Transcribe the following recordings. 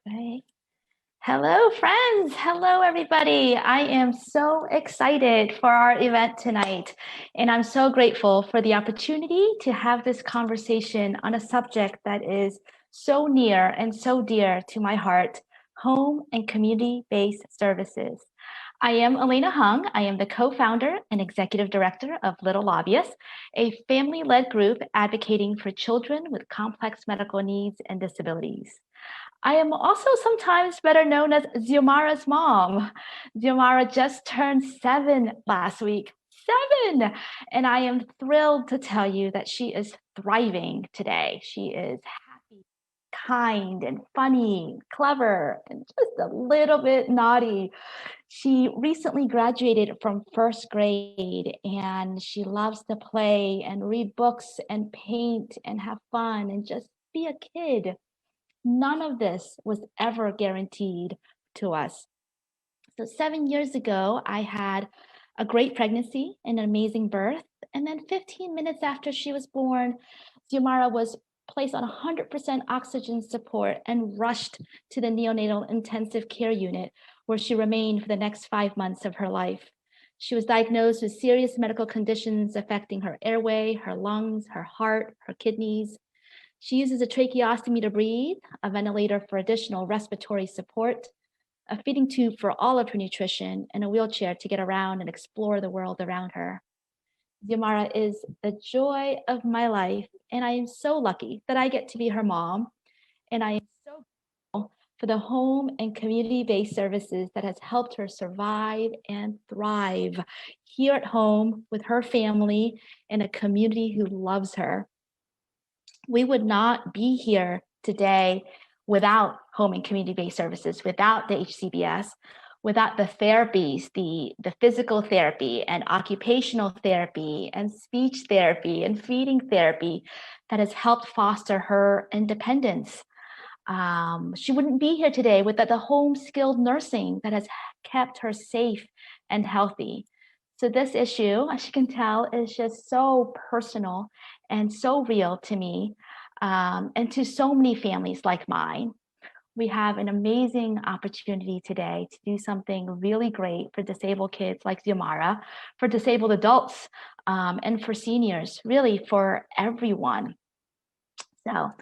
Right. Hello, friends. Hello, everybody. I am so excited for our event tonight, and I'm so grateful for the opportunity to have this conversation on a subject that is so near and so dear to my heart, home and community-based services. I am Elena Hung. I am the co-founder and executive director of Little Lobbyists, a family-led group advocating for children with complex medical needs and disabilities. I am also sometimes better known as Xiomara's mom. Xiomara just turned 7 last week. 7! And I am thrilled to tell you that she is thriving today. She is happy, kind, and funny, clever, and just a little bit naughty. She recently graduated from first grade, and she loves to play and read books and paint and have fun and just be a kid. None of this was ever guaranteed to us. So 7 years ago, I had a great pregnancy and an amazing birth. And then 15 minutes after she was born, Xiomara was placed on 100% oxygen support and rushed to the neonatal intensive care unit, where she remained for the next 5 months of her life. She was diagnosed with serious medical conditions affecting her airway, her lungs, her heart, her kidneys. She uses a tracheostomy to breathe, a ventilator for additional respiratory support, a feeding tube for all of her nutrition, and a wheelchair to get around and explore the world around her. Xiomara is the joy of my life, and I am so lucky that I get to be her mom. And I am so grateful for the home and community-based services that has helped her survive and thrive here at home with her family and a community who loves her. We would not be here today without home and community-based services, without the HCBS, without the therapies, the physical therapy and occupational therapy and speech therapy and feeding therapy that has helped foster her independence. She wouldn't be here today without the home skilled nursing that has kept her safe and healthy. So this issue, as you can tell, is just so personal and so real to me, and to so many families like mine. We have an amazing opportunity today to do something really great for disabled kids like Xiomara, for disabled adults, and for seniors, really for everyone. So,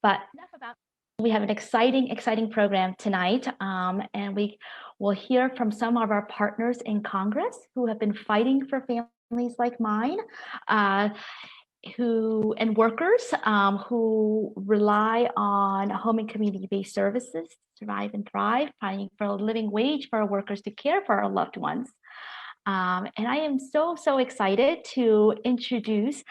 but enough about. We have an exciting program tonight, and we will hear from some of our partners in Congress who have been fighting for families like mine, and workers who rely on home and community-based services to survive and thrive, fighting for a living wage for our workers to care for our loved ones. And I am so excited to introduce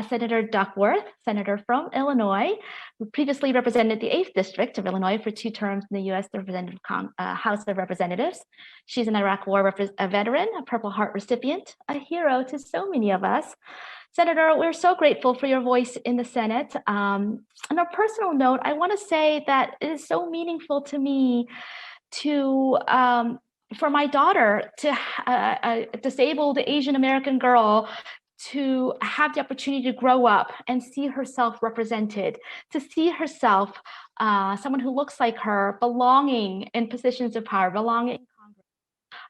Senator Duckworth, senator from Illinois, who previously represented the 8th District of Illinois for 2 terms in the U.S. House of Representatives. She's an Iraq War veteran, a Purple Heart recipient, a hero to so many of us. Senator, we're so grateful for your voice in the Senate. On a personal note, I want to say that it is so meaningful to me to for my daughter, to a disabled Asian American girl, to have the opportunity to grow up and see herself represented, to see herself, someone who looks like her, belonging in positions of power, belonging in Congress.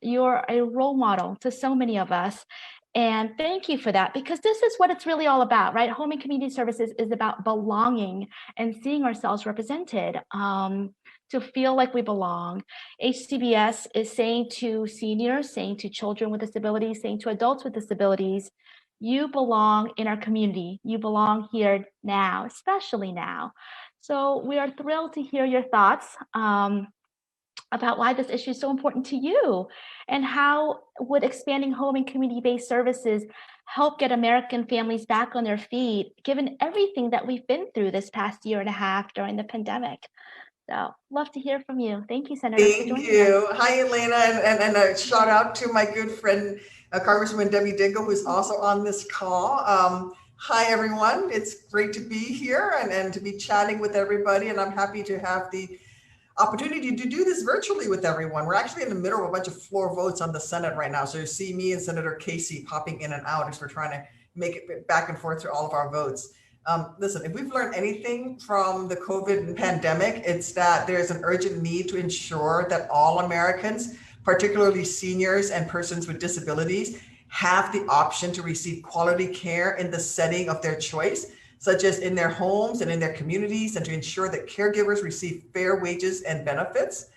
You're a role model to so many of us. And thank you for that, because this is what it's really all about, right? Home and community services is about belonging and seeing ourselves represented, to feel like we belong. HCBS is saying to seniors, saying to children with disabilities, saying to adults with disabilities, you belong in our community. You belong here now, especially now. So we are thrilled to hear your thoughts about why this issue is so important to you, and how would expanding home and community-based services help get American families back on their feet, given everything that we've been through this past year and a half during the pandemic. So love to hear from you. Thank you, Senator. Thank you. Hi, Elena, and a shout out to my good friend, Congresswoman Debbie Dingell, who's also on this call. Hi, everyone. It's great to be here and to be chatting with everybody, and I'm happy to have the opportunity to do this virtually with everyone. We're actually in the middle of a bunch of floor votes on the Senate right now. So you see me and Senator Casey popping in and out as we're trying to make it back and forth through all of our votes. Listen, if we've learned anything from the COVID pandemic, it's that there's an urgent need to ensure that all Americans, particularly seniors and persons with disabilities, have the option to receive quality care in the setting of their choice, such as in their homes and in their communities, and to ensure that caregivers receive fair wages and benefits.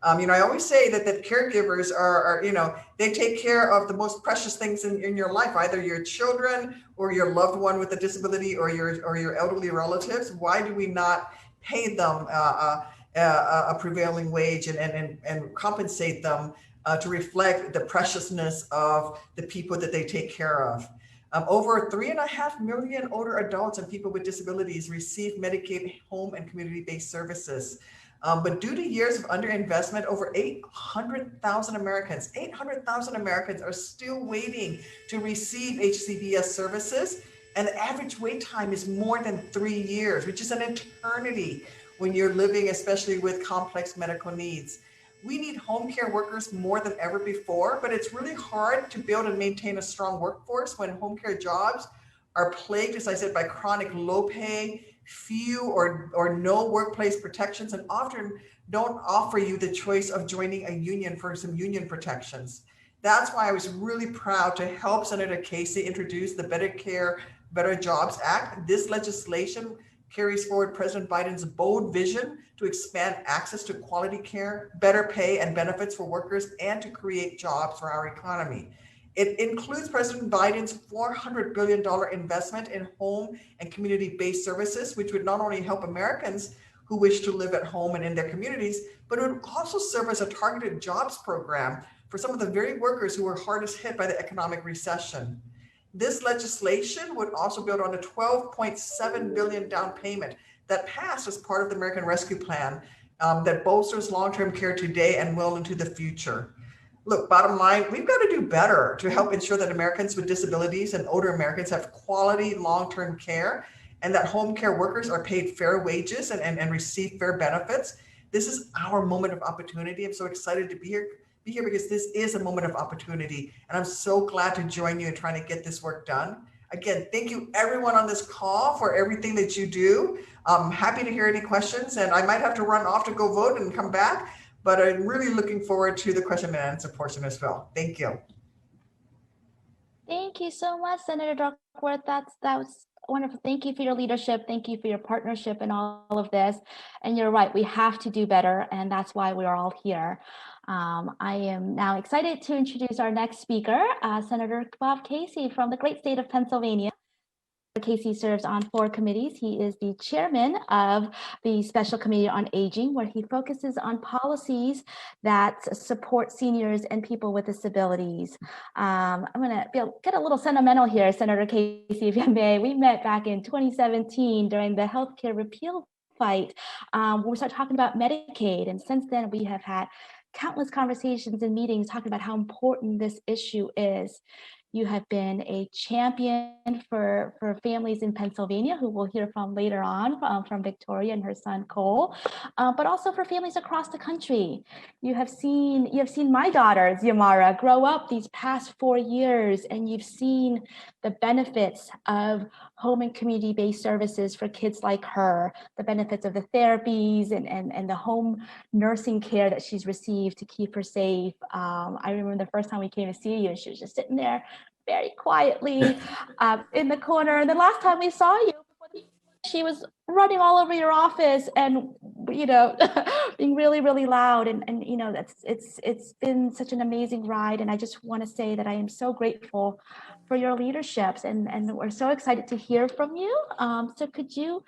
I always say that caregivers are, they take care of the most precious things in your life, either your children or your loved one with a disability or your elderly relatives. Why do we not pay them a prevailing wage and compensate them to reflect the preciousness of the people that they take care of? Over 3.5 million older adults and people with disabilities receive Medicaid home and community-based services. But due to years of underinvestment, over 800,000 Americans are still waiting to receive HCBS services. And the average wait time is more than 3 years, which is an eternity when you're living, especially with complex medical needs. We need home care workers more than ever before, but it's really hard to build and maintain a strong workforce when home care jobs are plagued, as I said, by chronic low pay, few or no workplace protections, and often don't offer you the choice of joining a union for some union protections. That's why I was really proud to help Senator Casey introduce the Better Care, Better Jobs Act. This legislation carries forward President Biden's bold vision to expand access to quality care, better pay and benefits for workers, and to create jobs for our economy. It includes President Biden's $400 billion investment in home and community-based services, which would not only help Americans who wish to live at home and in their communities, but it would also serve as a targeted jobs program for some of the very workers who were hardest hit by the economic recession. This legislation would also build on the $12.7 billion down payment that passed as part of the American Rescue Plan that bolsters long-term care today and well into the future. Look, bottom line, we've got to do better to help ensure that Americans with disabilities and older Americans have quality long-term care, and that home care workers are paid fair wages and receive fair benefits. This is our moment of opportunity. I'm so excited to be here because this is a moment of opportunity, and I'm so glad to join you in trying to get this work done. Again, thank you everyone on this call for everything that you do. I'm happy to hear any questions, and I might have to run off to go vote and come back, but I'm really looking forward to the question and answer portion as well. Thank you. Thank you so much, Senator Duckworth. That was wonderful. Thank you for your leadership. Thank you for your partnership in all of this. And you're right, we have to do better, and that's why we are all here. I am now excited to introduce our next speaker, Senator Bob Casey from the great state of Pennsylvania. Casey serves on 4 committees. He is the chairman of the Special Committee on Aging, where he focuses on policies that support seniors and people with disabilities. I'm going to get a little sentimental here, Senator Casey, if you may. We met back in 2017 during the healthcare repeal fight. We started talking about Medicaid, and since then we have had countless conversations and meetings talking about how important this issue is. You have been a champion for families in Pennsylvania, who we'll hear from later on, from Victoria and her son Cole, but also for families across the country. You have seen my daughter Yamara grow up these past 4 years, and you've seen the benefits of home and community-based services for kids like her, the benefits of the therapies and the home nursing care that she's received to keep her safe. I remember the first time we came to see you, and she was just sitting there very quietly in the corner. And the last time we saw you, she was running all over your office and, being really, really loud. And it's been such an amazing ride. And I just want to say that I am so grateful for your leaderships, and we're so excited to hear from you. So could you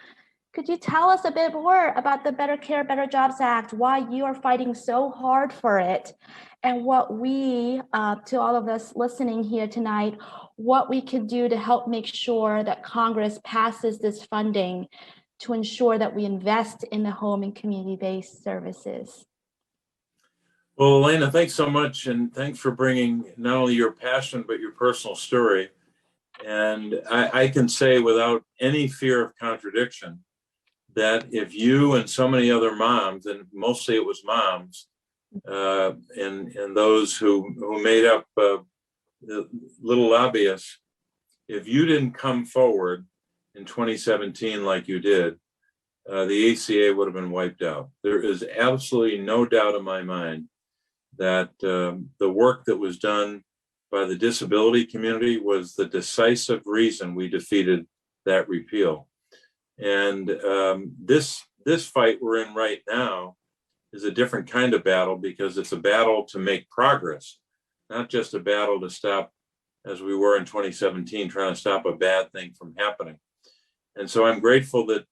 tell us a bit more about the Better Care, Better Jobs Act, why you are fighting so hard for it, and what we, to all of us listening here tonight, what we can do to help make sure that Congress passes this funding to ensure that we invest in the home and community-based services? Well, Elena, thanks so much, and thanks for bringing not only your passion, but your personal story. And I can say without any fear of contradiction that if you and so many other moms, and mostly it was moms, and those who made up the Little Lobbyists, if you didn't come forward in 2017 like you did, the ACA would have been wiped out. There is absolutely no doubt in my mind that the work that was done by the disability community was the decisive reason we defeated that repeal. And this fight we're in right now is a different kind of battle, because it's a battle to make progress, not just a battle to stop, as we were in 2017, trying to stop a bad thing from happening. And so I'm grateful that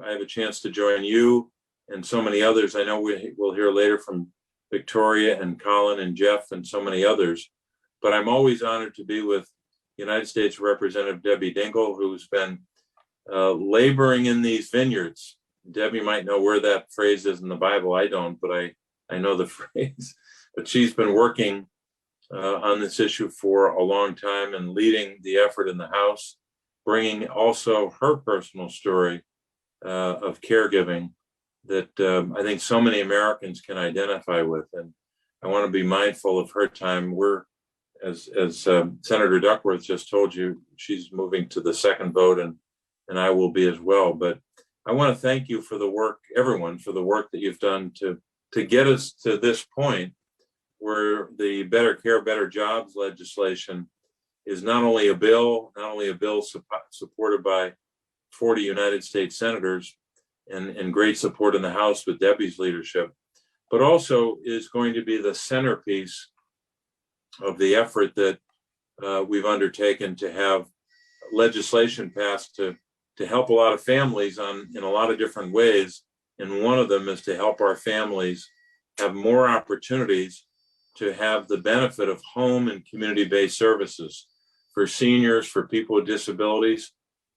I have a chance to join you and so many others. I know we'll hear later from Victoria and Colin and Jeff and so many others, but I'm always honored to be with United States Representative Debbie Dingell, who's been laboring in these vineyards. Debbie might know where that phrase is in the Bible. I don't, but I know the phrase. But she's been working on this issue for a long time and leading the effort in the House, bringing also her personal story of caregiving that I think so many Americans can identify with. And I want to be mindful of her time. We're, as Senator Duckworth just told you, she's moving to the second vote, and I will be as well. But I want to thank you for the work, everyone, for the work that you've done to get us to this point where the Better Care, Better Jobs legislation is not only a bill supported by 40 United States senators and great support in the House with Debbie's leadership, but also is going to be the centerpiece of the effort that we've undertaken to have legislation passed to help a lot of families in a lot of different ways. And one of them is to help our families have more opportunities to have the benefit of home and community-based services for seniors, for people with disabilities,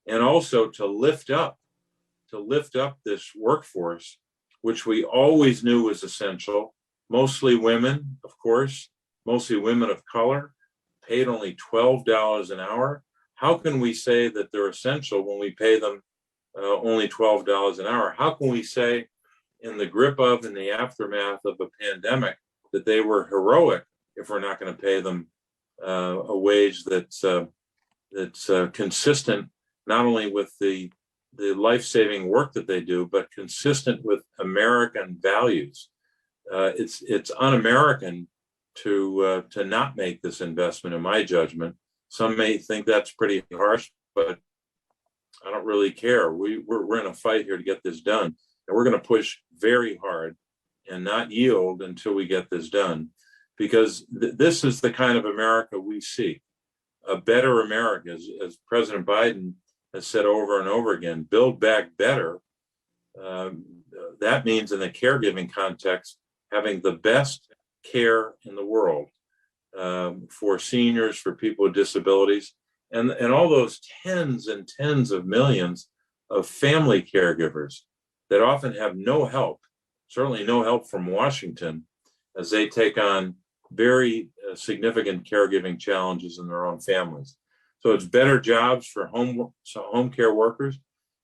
and also to lift up this workforce, which we always knew was essential. Mostly women, of course, mostly women of color, paid only $12 an hour. How can we say that they're essential when we pay them only $12 an hour? How can we say in the grip of and the aftermath of a pandemic that they were heroic if we're not going to pay them a wage that's consistent not only with the life-saving work that they do, but consistent with American values? It's un-American to not make this investment, in my judgment. Some may think that's pretty harsh, but I don't really care. We're in a fight here to get this done, and we're going to push very hard and not yield until we get this done, because this is the kind of America we seek, a better America, as President Biden has said over and over again. Build back better. That means, in the caregiving context, having the best care in the world for seniors, for people with disabilities, and all those tens and tens of millions of family caregivers that often have no help, certainly no help from Washington, as they take on very significant caregiving challenges in their own families. So it's better jobs for home care workers,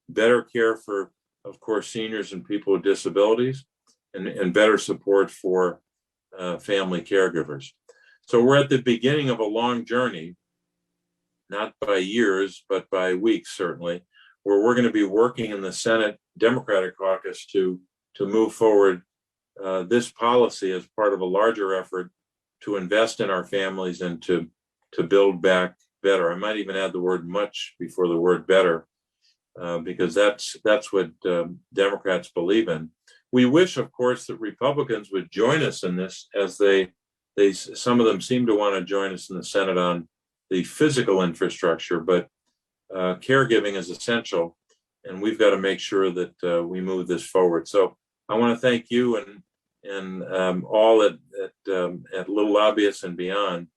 better care for, of course, seniors and people with disabilities, and better support for family caregivers. So we're at the beginning of a long journey, not by years, but by weeks, certainly, where we're going to be working in the Senate Democratic caucus to move forward this policy as part of a larger effort to invest in our families and to build back better. I might even add the word much before the word better, because that's what Democrats believe in. We wish, of course, that Republicans would join us in this, as some of them seem to want to join us in the Senate on the physical infrastructure, but caregiving is essential, and we've got to make sure that we move this forward. So I want to thank you and all at Little Lobbyists and beyond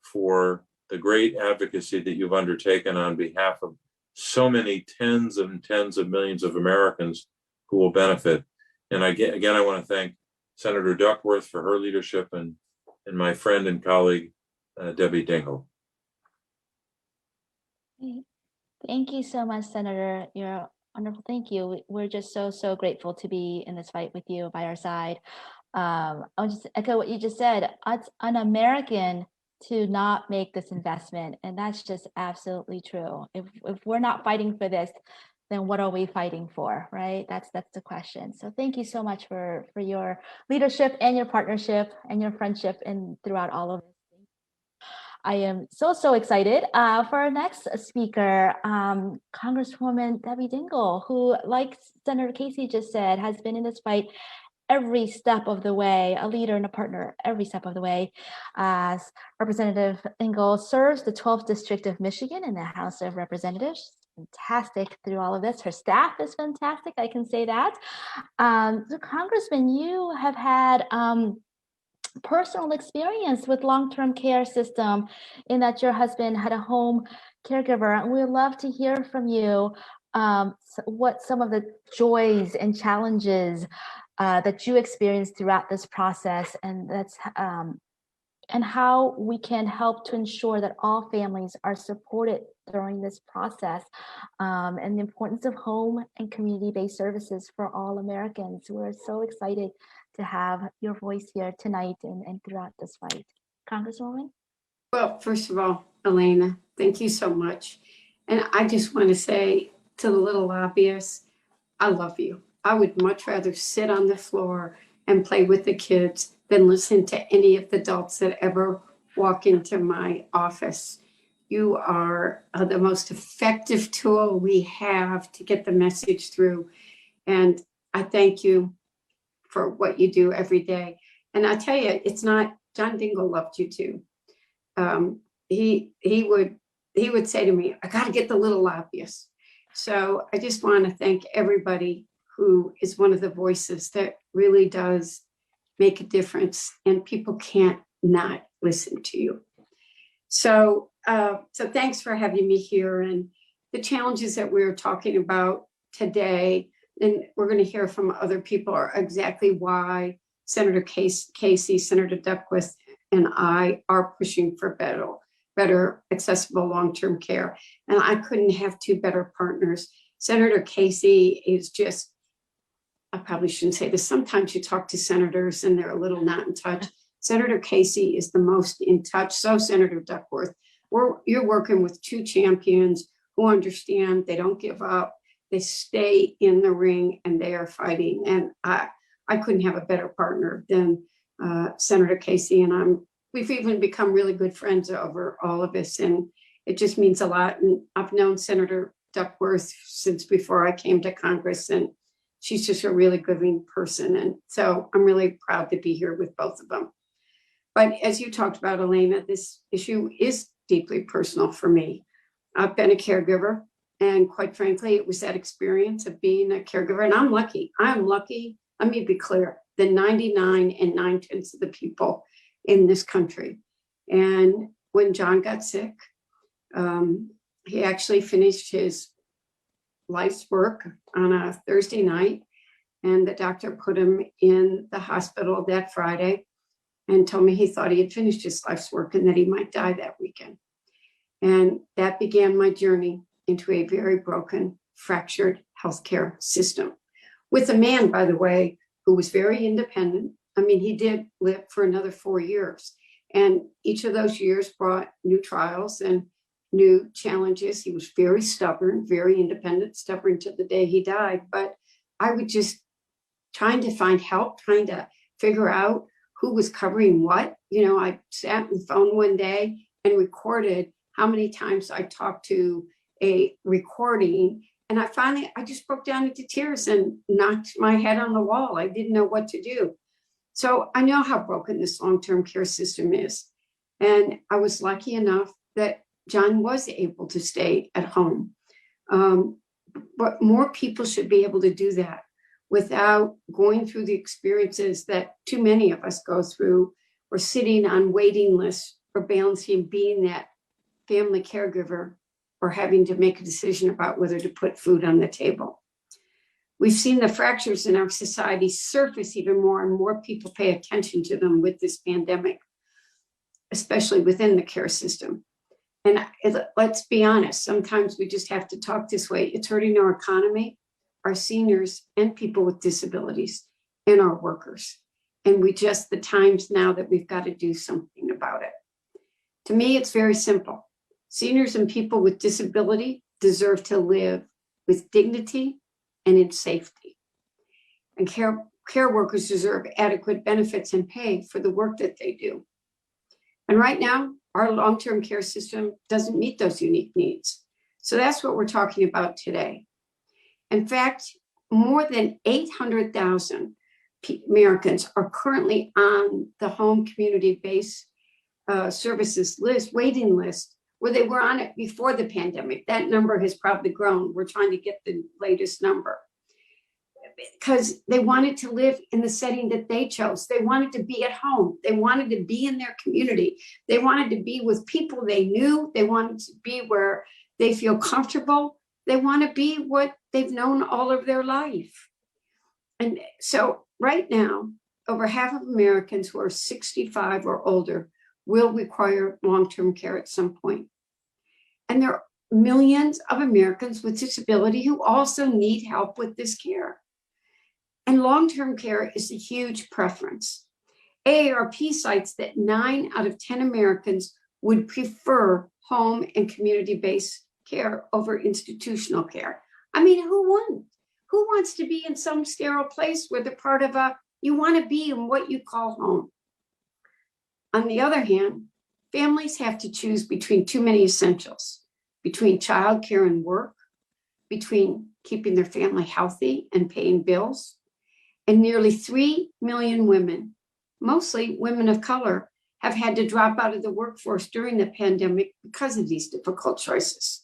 for the great advocacy that you've undertaken on behalf of so many tens and tens of millions of Americans who will benefit. And again, I want to thank Senator Duckworth for her leadership and my friend and colleague, Debbie Dingell. Thank you so much, Senator. You're wonderful. Thank you. We're just so grateful to be in this fight with you by our side. I'll just echo what you just said. It's un-American to not make this investment. And that's just absolutely true. If we're not fighting for this, then what are we fighting for, right? That's the question. So thank you so much for your leadership and your partnership and your friendship and throughout all of this. I am so excited for our next speaker, Congresswoman Debbie Dingell, who, like Senator Casey just said, has been in this fight every step of the way, a leader and a partner every step of the way. As Representative Dingell serves the 12th District of Michigan in the House of Representatives. Fantastic through all of this. Her staff is fantastic, I can say that. So Congressman, you have had personal experience with long-term care system in that your husband had a home caregiver, and we'd love to hear from you what some of the joys and challenges that you experienced throughout this process, and that's and how we can help to ensure that all families are supported during this process, and the importance of home and community-based services for all Americans. We're so excited to have your voice here tonight and throughout this fight. Congresswoman? Well, first of all, Elena, thank you so much. And I just want to say to the Little Lobbyists, I love you. I would much rather sit on the floor and play with the kids than listen to any of the adults that ever walk into my office. You are the most effective tool we have to get the message through. And I thank you for what you do every day. And I tell you, it's not, John Dingell loved you too. He would say to me, I got to get the Little Lobbyists. So I just want to thank everybody who is one of the voices that really does make a difference, and people can't not listen to you. So thanks for having me here. And the challenges that we're talking about today, and we're going to hear from other people, are exactly why Senator Casey, Senator Duckworth, and I are pushing for better accessible long-term care. And I couldn't have two better partners. Senator Casey is just, I probably shouldn't say this, sometimes you talk to senators and they're a little not in touch. Senator Casey is the most in touch. So Senator Duckworth, you're working with two champions who understand, they don't give up, they stay in the ring, and they are fighting. And I couldn't have a better partner than Senator Casey, and we've even become really good friends over all of this, and it just means a lot. And I've known Senator Duckworth since before I came to Congress, and she's just a really good person. And so I'm really proud to be here with both of them. But as you talked about, Elena, this issue is deeply personal for me. I've been a caregiver, and quite frankly, it was that experience of being a caregiver. And I'm lucky. Let me be clear, the 99 9/10 of the people in this country. And when John got sick, he actually finished his life's work on a Thursday night, and the doctor put him in the hospital that Friday and told me he thought he had finished his life's work and that he might die that weekend. And that began my journey into a very broken, fractured healthcare system with a man, by the way, who was very independent. I mean, he did live for another 4 years, and each of those years brought new trials and new challenges. He was very stubborn, very independent, stubborn to the day he died. But I would just trying to find help, trying to figure out who was covering what. You know, I sat on the phone one day and recorded how many times I talked to a recording. And I just broke down into tears and knocked my head on the wall. I didn't know what to do. So I know how broken this long-term care system is. And I was lucky enough that John was able to stay at home. But more people should be able to do that without going through the experiences that too many of us go through, or sitting on waiting lists, or balancing being that family caregiver, or having to make a decision about whether to put food on the table. We've seen the fractures in our society surface even more, and more people pay attention to them with this pandemic, especially within the care system. And let's be honest, sometimes we just have to talk this way. It's hurting our economy, our seniors, and people with disabilities, and our workers. And the times now that we've got to do something about it. To me, it's very simple. Seniors and people with disability deserve to live with dignity and in safety. And care workers deserve adequate benefits and pay for the work that they do. And right now, our long-term care system doesn't meet those unique needs. So that's what we're talking about today. In fact, more than 800,000 Americans are currently on the home community-based services waiting list, where they were on it before the pandemic. That number has probably grown. We're trying to get the latest number, because they wanted to live in the setting that they chose. They wanted to be at home. They wanted to be in their community. They wanted to be with people they knew. They wanted to be where they feel comfortable. They want to be what they've known all of their life. And so right now, over half of Americans who are 65 or older will require long-term care at some point. And there are millions of Americans with disability who also need help with this care. And long-term care is a huge preference. AARP cites that 9 out of 10 Americans would prefer home and community-based care over institutional care. I mean, who wouldn't? Who wants to be in some sterile place where they're part of you want to be in what you call home? On the other hand, families have to choose between too many essentials, between childcare and work, between keeping their family healthy and paying bills. And nearly 3 million women, mostly women of color, have had to drop out of the workforce during the pandemic because of these difficult choices.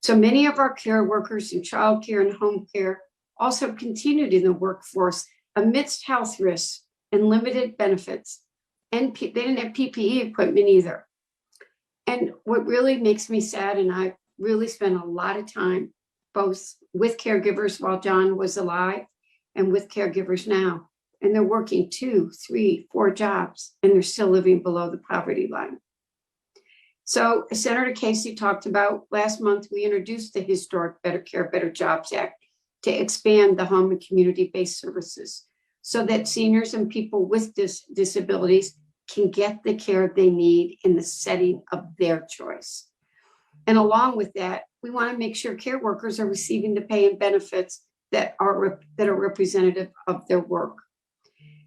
So many of our care workers in childcare and home care also continued in the workforce amidst health risks and limited benefits. And they didn't have PPE equipment either. And what really makes me sad, and I really spent a lot of time both with caregivers while John was alive and with caregivers now, and they're working 2, 3, 4 jobs, and they're still living below the poverty line. So as Senator Casey talked about, last month, we introduced the historic Better Care, Better Jobs Act to expand the home and community-based services so that seniors and people with disabilities can get the care they need in the setting of their choice. And along with that, we want to make sure care workers are receiving the pay and benefits that are representative of their work.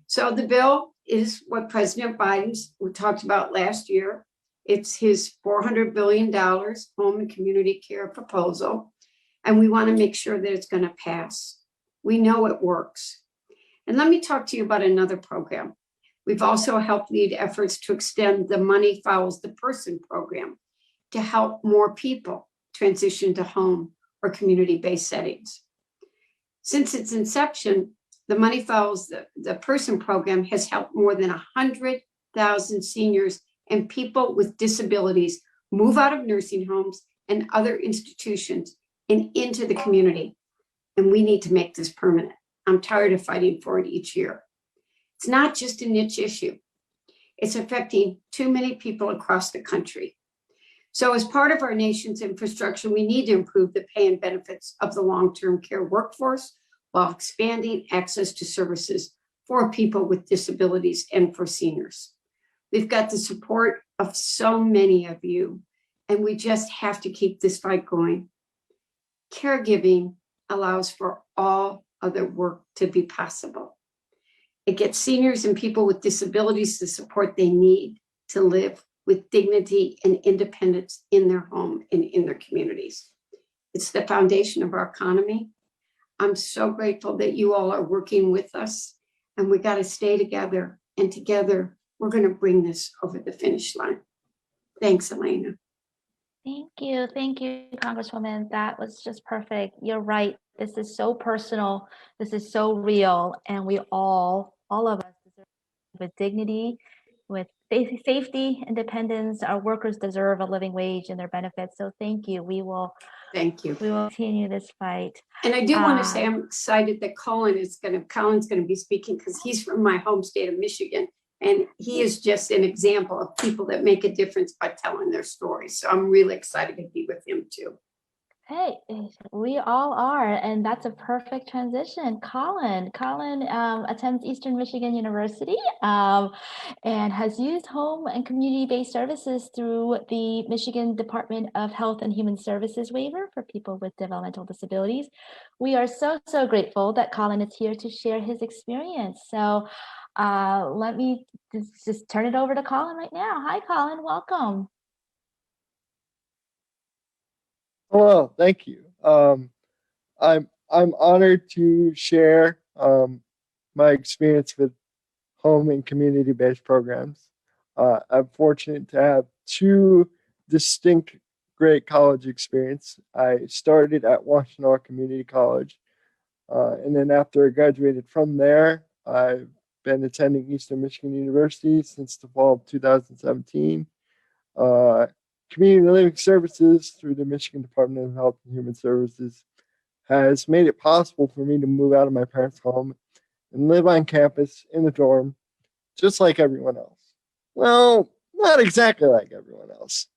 So the bill is what President Biden's we talked about last year. It's his $400 billion home and community care proposal. And we want to make sure that it's going to pass. We know it works. And let me talk to you about another program. We've also helped lead efforts to extend the Money Follows the Person program to help more people transition to home or community-based settings. Since its inception, the Money Follows the Person program has helped more than 100,000 seniors and people with disabilities move out of nursing homes and other institutions and into the community. And we need to make this permanent. I'm tired of fighting for it each year. It's not just a niche issue. It's affecting too many people across the country. So as part of our nation's infrastructure, we need to improve the pay and benefits of the long-term care workforce while expanding access to services for people with disabilities and for seniors. We've got the support of so many of you, and we just have to keep this fight going. Caregiving allows for all other work to be possible. It gets seniors and people with disabilities the support they need to live with dignity and independence in their home and in their communities. It's the foundation of our economy. I'm so grateful that you all are working with us, and we got to stay together, and together we're going to bring this over the finish line. Thanks, Elena. Thank you, Congresswoman. That was just perfect. You're right. This is so personal. This is so real, and we all of us deserve with dignity, with safety, independence. Our workers deserve a living wage and their benefits. So thank you. Thank you. We will continue this fight. And I do want to say I'm excited that Colin's going to be speaking, because he's from my home state of Michigan. And he is just an example of people that make a difference by telling their stories. So I'm really excited to be with him too. Hey, we all are, and that's a perfect transition. Colin attends Eastern Michigan University and has used home and community-based services through the Michigan Department of Health and Human Services waiver for people with developmental disabilities. We are so grateful that Colin is here to share his experience. So let me just turn it over to Colin right now. Hi, Colin. Welcome. Hello, thank you. I'm honored to share my experience with home and community-based programs. I'm fortunate to have two distinct great college experience. I started at Washtenaw Community College, and then after I graduated from there, I've been attending Eastern Michigan University since the fall of 2017. Community Living Services through the Michigan Department of Health and Human Services has made it possible for me to move out of my parents' home and live on campus in a dorm, just like everyone else. Well, not exactly like everyone else.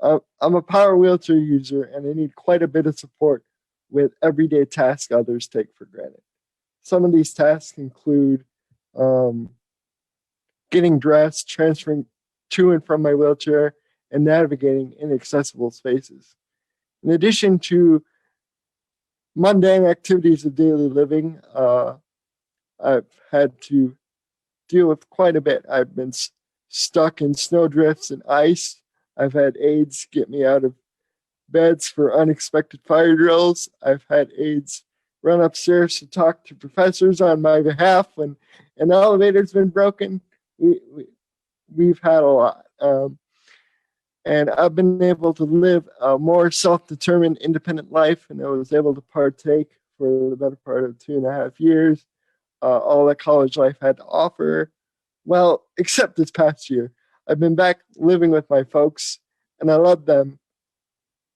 I'm a power wheelchair user and I need quite a bit of support with everyday tasks others take for granted. Some of these tasks include getting dressed, transferring to and from my wheelchair, and navigating inaccessible spaces. In addition to mundane activities of daily living, I've had to deal with quite a bit. I've been stuck in snowdrifts and ice. I've had aides get me out of beds for unexpected fire drills. I've had aides run upstairs to talk to professors on my behalf when an elevator's been broken. We've had a lot. And I've been able to live a more self-determined, independent life, and I was able to partake for the better part of 2.5 years, all that college life had to offer. Well, except this past year. I've been back living with my folks, and I love them,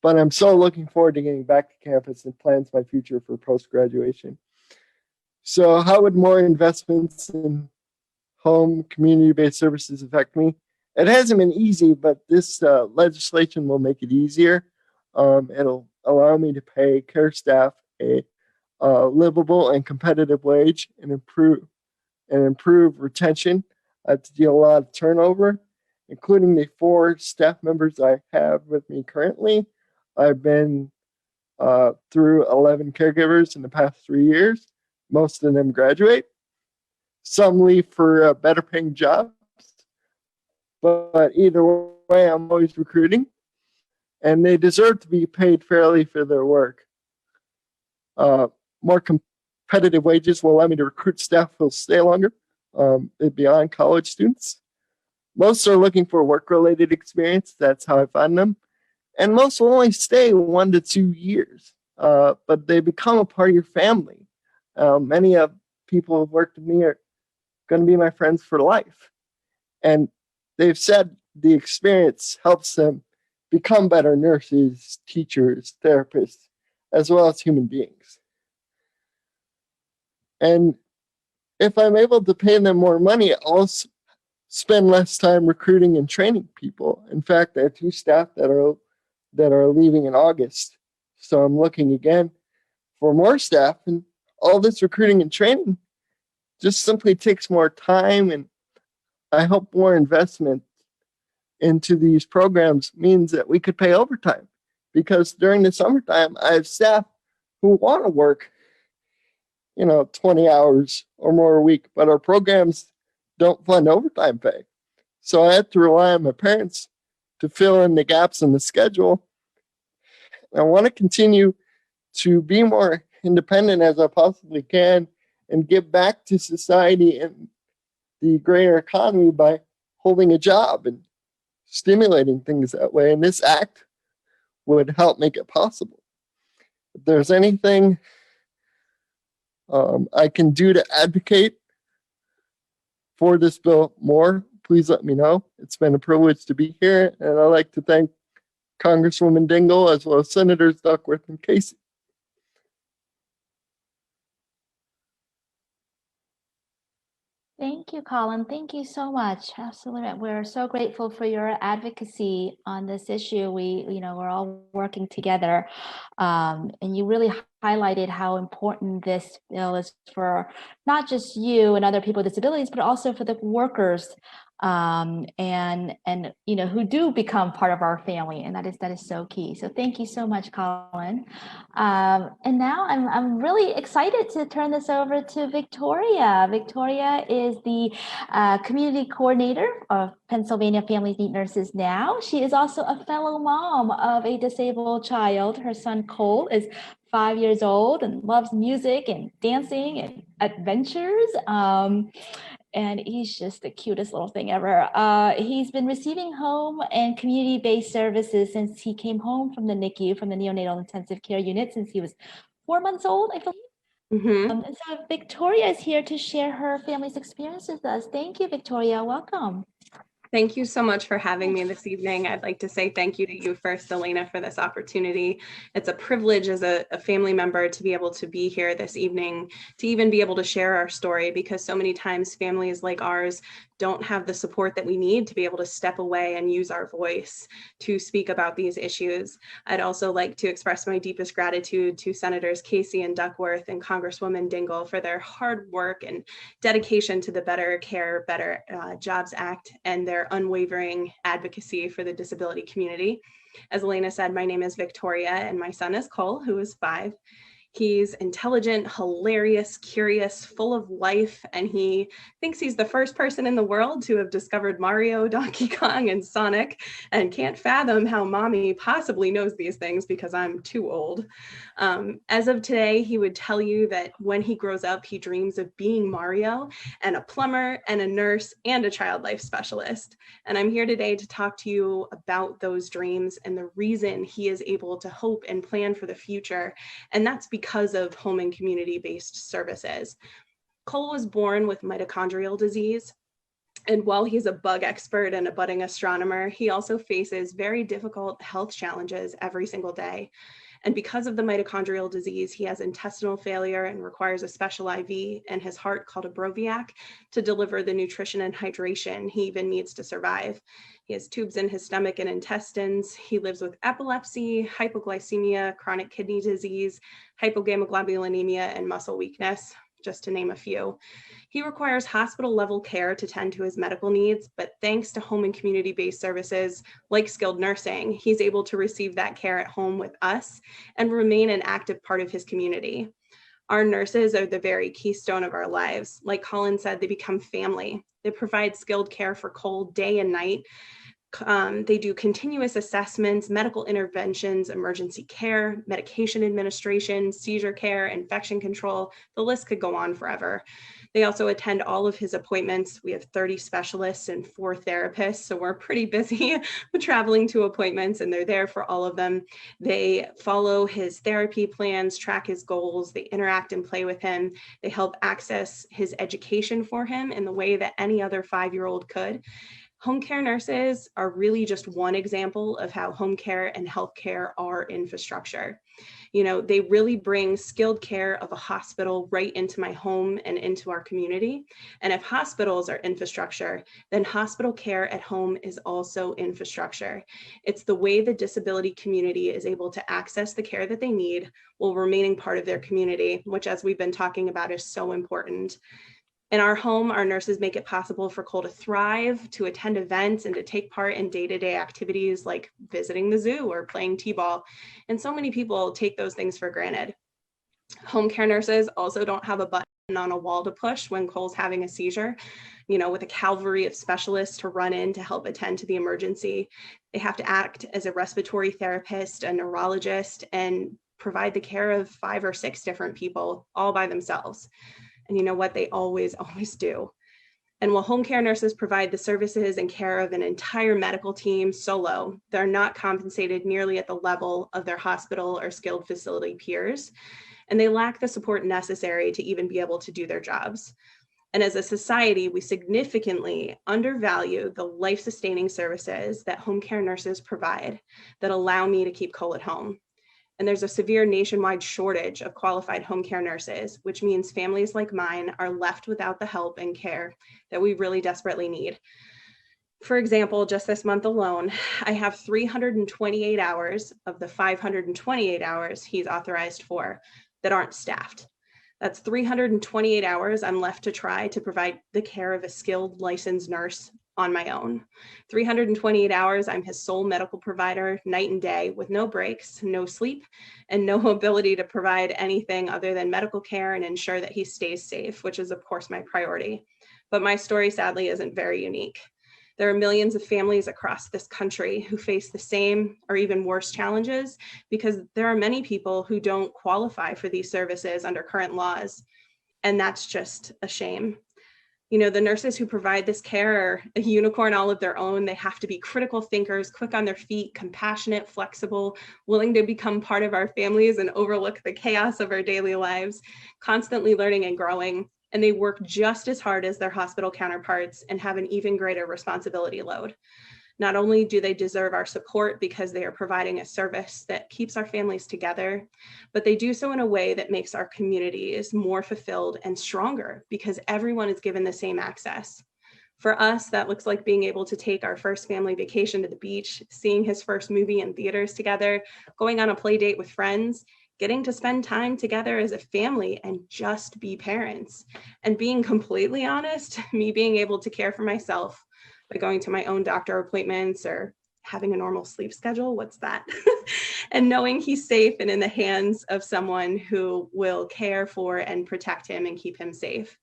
but I'm so looking forward to getting back to campus and plans my future for post-graduation. So how would more investments in home community-based services affect me? It hasn't been easy, but this legislation will make it easier. It'll allow me to pay care staff a livable and competitive wage and improve retention. I have to deal a lot of turnover, including the 4 staff members I have with me currently. I've been through 11 caregivers in the past 3 years. Most of them graduate. Some leave for better paying jobs. But either way, I'm always recruiting, and they deserve to be paid fairly for their work. More competitive wages will allow me to recruit staff who will stay longer beyond college students. Most are looking for work-related experience. That's how I find them. And most will only stay 1 to 2 years, but they become a part of your family. Many of people who have worked with me are going to be my friends for life. And they've said the experience helps them become better nurses, teachers, therapists, as well as human beings. And if I'm able to pay them more money, I'll spend less time recruiting and training people. In fact, I have 2 staff that are leaving in August. So I'm looking again for more staff, and all this recruiting and training just simply takes more time, and I hope more investment into these programs means that we could pay overtime, because during the summertime, I have staff who want to work, 20 hours or more a week, but our programs don't fund overtime pay. So I have to rely on my parents to fill in the gaps in the schedule. I want to continue to be more independent as I possibly can and give back to society and the greater economy by holding a job and stimulating things that way. And this act would help make it possible. If there's anything I can do to advocate for this bill more, please let me know. It's been a privilege to be here, and I'd like to thank Congresswoman Dingell as well as Senators Duckworth and Casey. Thank you, Colin. Thank you so much. Absolutely. We're so grateful for your advocacy on this issue. We're all working together. And you really highlighted how important this bill is for not just you and other people with disabilities, but also for the workers and who do become part of our family, and that is so key. So thank you so much, Colin. And now I'm really excited to turn this over to Victoria. Victoria is the community coordinator of Pennsylvania Families Need Nurses Now. She is also a fellow mom of a disabled child. Her son Cole is 5 years old and loves music and dancing and adventures. And he's just the cutest little thing ever. He's been receiving home and community-based services since he came home from the NICU, from the neonatal intensive care unit, since he was 4 months old, I believe. And so Victoria is here to share her family's experience with us. Thank you, Victoria. Welcome. Thank you so much for having me this evening. I'd like to say thank you to you first, Elena, for this opportunity. It's a privilege as a family member to be able to be here this evening, to even be able to share our story, because so many times families like ours don't have the support that we need to be able to step away and use our voice to speak about these issues. I'd also like to express my deepest gratitude to Senators Casey and Duckworth and Congresswoman Dingell for their hard work and dedication to the Better Care, Better Jobs Act and their unwavering advocacy for the disability community. As Elena said, my name is Victoria and my son is Cole, who is 5. He's intelligent, hilarious, curious, full of life, and he thinks he's the first person in the world to have discovered Mario, Donkey Kong, and Sonic, and can't fathom how mommy possibly knows these things because I'm too old. As of today, he would tell you that when he grows up, he dreams of being Mario and a plumber and a nurse and a child life specialist. And I'm here today to talk to you about those dreams and the reason he is able to hope and plan for the future. And that's because of home and community-based services. Cole was born with mitochondrial disease. And while he's a bug expert and a budding astronomer, he also faces very difficult health challenges every single day. And because of the mitochondrial disease, he has intestinal failure and requires a special IV in his heart called a Broviac to deliver the nutrition and hydration he even needs to survive. He has tubes in his stomach and intestines. He lives with epilepsy, hypoglycemia, chronic kidney disease, hypogammaglobulinemia, and muscle weakness, just to name a few. He requires hospital level care to tend to his medical needs, but thanks to home and community-based services like skilled nursing, he's able to receive that care at home with us and remain an active part of his community. Our nurses are the very keystone of our lives. Like Colin said, they become family. They provide skilled care for Cole day and night. They do continuous assessments, medical interventions, emergency care, medication administration, seizure care, infection control. The list could go on forever. They also attend all of his appointments. We have 30 specialists and 4 therapists, so we're pretty busy traveling to appointments, and they're there for all of them. They follow his therapy plans, track his goals, they interact and play with him. They help access his education for him in the way that any other 5-year-old could. Home care nurses are really just one example of how home care and healthcare are infrastructure. You know, they really bring skilled care of a hospital right into my home and into our community. And if hospitals are infrastructure, then hospital care at home is also infrastructure. It's the way the disability community is able to access the care that they need while remaining part of their community, which, as we've been talking about, is so important. In our home, our nurses make it possible for Cole to thrive, to attend events, and to take part in day-to-day activities like visiting the zoo or playing t-ball. And so many people take those things for granted. Home care nurses also don't have a button on a wall to push when Cole's having a seizure, you know, with a cavalry of specialists to run in to help attend to the emergency. They have to act as a respiratory therapist, a neurologist, and provide the care of 5 or 6 different people all by themselves. And you know what? They always do. And while home care nurses provide the services and care of an entire medical team solo, they're not compensated nearly at the level of their hospital or skilled facility peers. And they lack the support necessary to even be able to do their jobs. And as a society, we significantly undervalue the life-sustaining services that home care nurses provide that allow me to keep Cole at home. And there's a severe nationwide shortage of qualified home care nurses, which means families like mine are left without the help and care that we really desperately need. For example, just this month alone, I have 328 hours of the 528 hours he's authorized for that aren't staffed. That's 328 hours I'm left to try to provide the care of a skilled licensed nurse on my own. 328 hours I'm his sole medical provider night and day with no breaks, no sleep, and no ability to provide anything other than medical care and ensure that he stays safe, which is of course my priority. But my story sadly isn't very unique. There are millions of families across this country who face the same or even worse challenges because there are many people who don't qualify for these services under current laws. And that's just a shame. You know, the nurses who provide this care are a unicorn all of their own. They have to be critical thinkers, quick on their feet, compassionate, flexible, willing to become part of our families and overlook the chaos of our daily lives, constantly learning and growing. And they work just as hard as their hospital counterparts and have an even greater responsibility load. Not only do they deserve our support because they are providing a service that keeps our families together, but they do so in a way that makes our communities more fulfilled and stronger because everyone is given the same access. For us, that looks like being able to take our first family vacation to the beach, seeing his first movie in theaters together, going on a play date with friends, getting to spend time together as a family and just be parents. And being completely honest, me being able to care for myself by going to my own doctor appointments or having a normal sleep schedule, what's that? And knowing he's safe and in the hands of someone who will care for and protect him and keep him safe.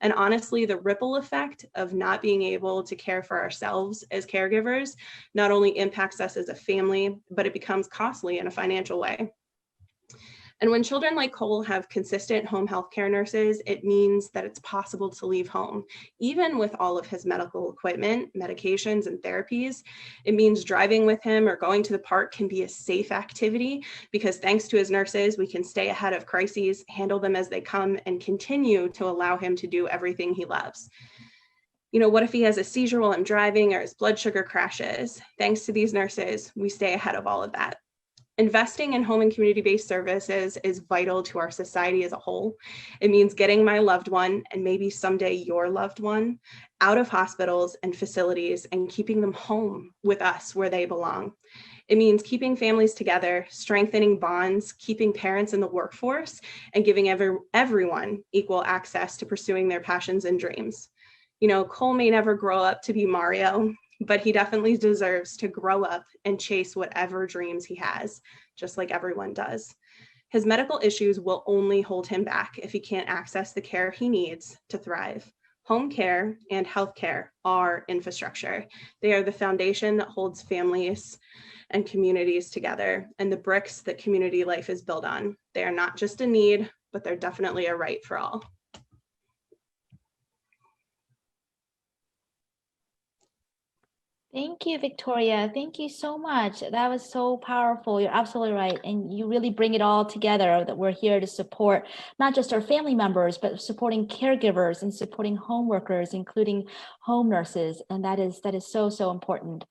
And honestly, the ripple effect of not being able to care for ourselves as caregivers not only impacts us as a family, but it becomes costly in a financial way. And when children like Cole have consistent home health care nurses, it means that it's possible to leave home, even with all of his medical equipment, medications, and therapies. It means driving with him or going to the park can be a safe activity because thanks to his nurses, we can stay ahead of crises, handle them as they come, and continue to allow him to do everything he loves. You know, what if he has a seizure while I'm driving or his blood sugar crashes? Thanks to these nurses, we stay ahead of all of that. Investing in home and community-based services is vital to our society as a whole. It means getting my loved one, and maybe someday your loved one, out of hospitals and facilities and keeping them home with us where they belong. It means keeping families together, strengthening bonds, keeping parents in the workforce, and giving everyone equal access to pursuing their passions and dreams. You know, Cole may never grow up to be Mario, but he definitely deserves to grow up and chase whatever dreams he has, just like everyone does. His medical issues will only hold him back if he can't access the care he needs to thrive. Home care and health care are infrastructure. They are the foundation that holds families and communities together and the bricks that community life is built on. They are not just a need, but they're definitely a right for all. Thank you, Victoria. Thank you so much. That was so powerful. You're absolutely right. And you really bring it all together that we're here to support not just our family members, but supporting caregivers and supporting home workers, including home nurses. And that is so, so important.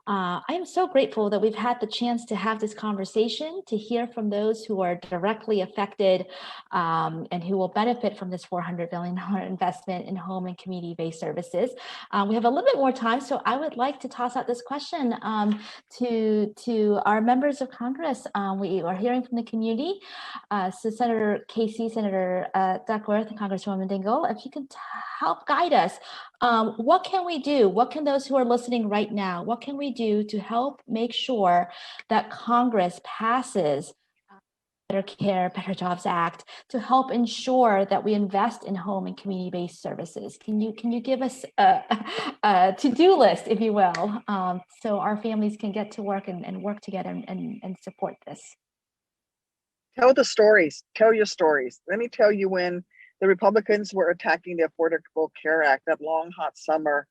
I am so grateful that we've had the chance to have this conversation, to hear from those who are directly affected and who will benefit from this $400 billion investment in home and community-based services. We have a little bit more time, so I would like to toss out this question to our members of Congress. We are hearing from the community. So Senator Casey, Senator Duckworth, and Congresswoman Dingell, if you can help guide us, what can we do? What can those who are listening right now, what can we do to help make sure that Congress passes Better Care, Better Jobs Act to help ensure that we invest in home and community-based services? Can you give us a to-do list, if you will, so our families can get to work and work together and support this? Tell the stories. Tell your stories. Let me tell you, when the Republicans were attacking the Affordable Care Act, that long, hot summer,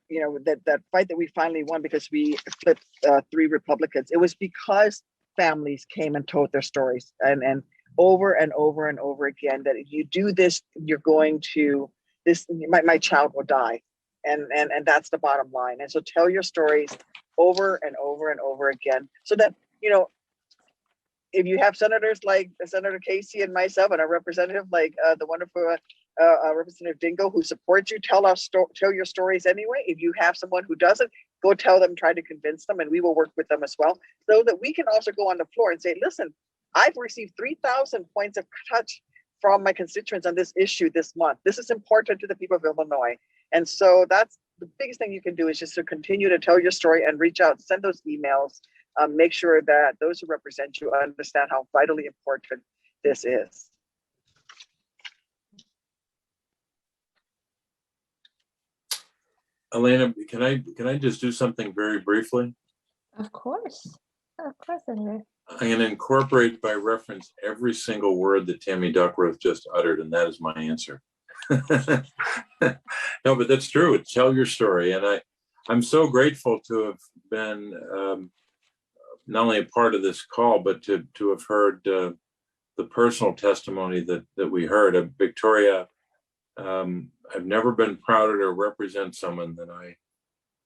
you know, that fight that we finally won because we flipped 3 Republicans, it was because families came and told their stories and over and over and over again, that if you do this, you're going to, my child will die. And that's the bottom line. And so tell your stories over and over and over again, so that, you know, if you have senators like Senator Casey and myself, and a representative like the wonderful Representative Dingell who supports you, tell your stories anyway. If you have someone who doesn't, go tell them, try to convince them, and we will work with them as well, so that we can also go on the floor and say, listen, I've received 3,000 points of touch from my constituents on this issue this month. This is important to the people of Illinois. And so that's the biggest thing you can do, is just to continue to tell your story and reach out, send those emails, make sure that those who represent you understand how vitally important this is. Elena, can I just do something very briefly? Of course, Senator. I'm going to incorporate by reference every single word that Tammy Duckworth just uttered, and that is my answer. No, but that's true. Tell your story, and I'm so grateful to have been not only a part of this call, but to have heard the personal testimony that we heard. Victoria, I've never been prouder to represent someone than I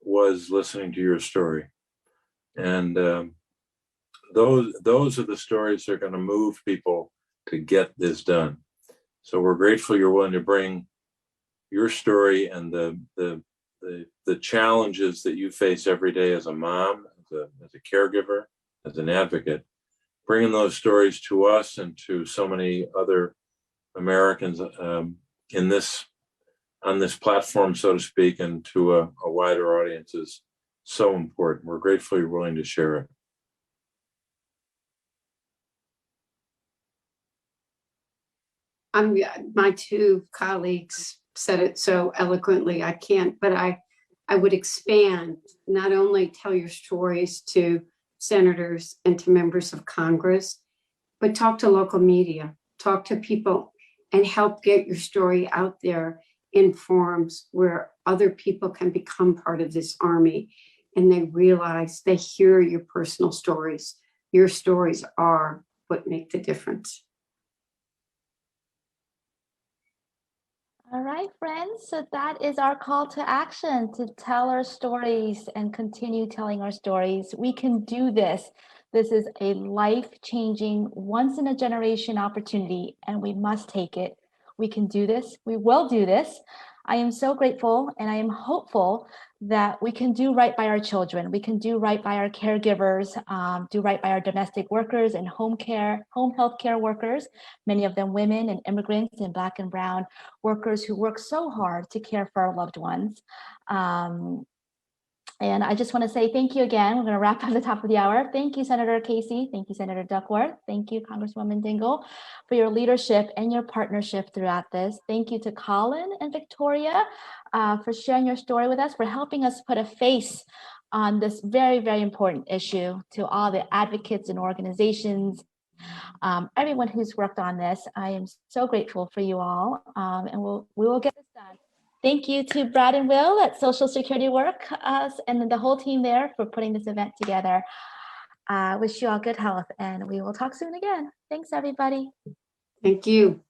was listening to your story, and those are the stories that are going to move people to get this done. So we're grateful you're willing to bring your story and the challenges that you face every day as a mom, as a caregiver, as an advocate, bringing those stories to us and to so many other Americans on this platform, so to speak, and to a wider audience is so important. We're grateful you're willing to share it. My two colleagues said it so eloquently. I can't, but I would expand, not only tell your stories to senators and to members of Congress, but talk to local media, talk to people, and help get your story out there in forums where other people can become part of this army, and they realize, they hear your personal stories. Your stories are what make the difference. All right, friends. So that is our call to action, to tell our stories and continue telling our stories. We can do this. This is a life-changing, once-in-a-generation opportunity, and we must take it. We can do this. We will do this. I am so grateful, and I am hopeful that we can do right by our children. We can do right by our caregivers, do right by our domestic workers and home health care workers, many of them women and immigrants and Black and brown workers who work so hard to care for our loved ones. And I just want to say thank you again. We're going to wrap up the top of the hour. Thank you, Senator Casey. Thank you, Senator Duckworth. Thank you, Congresswoman Dingell, for your leadership and your partnership throughout this. Thank you to Colin and Victoria for sharing your story with us, for helping us put a face on this very, very important issue. To all the advocates and organizations, everyone who's worked on this, I am so grateful for you all, and we will get this done. Thank you to Brad and Will at Social Security Work, and the whole team there for putting this event together. Wish you all good health, and we will talk soon again. Thanks, everybody. Thank you.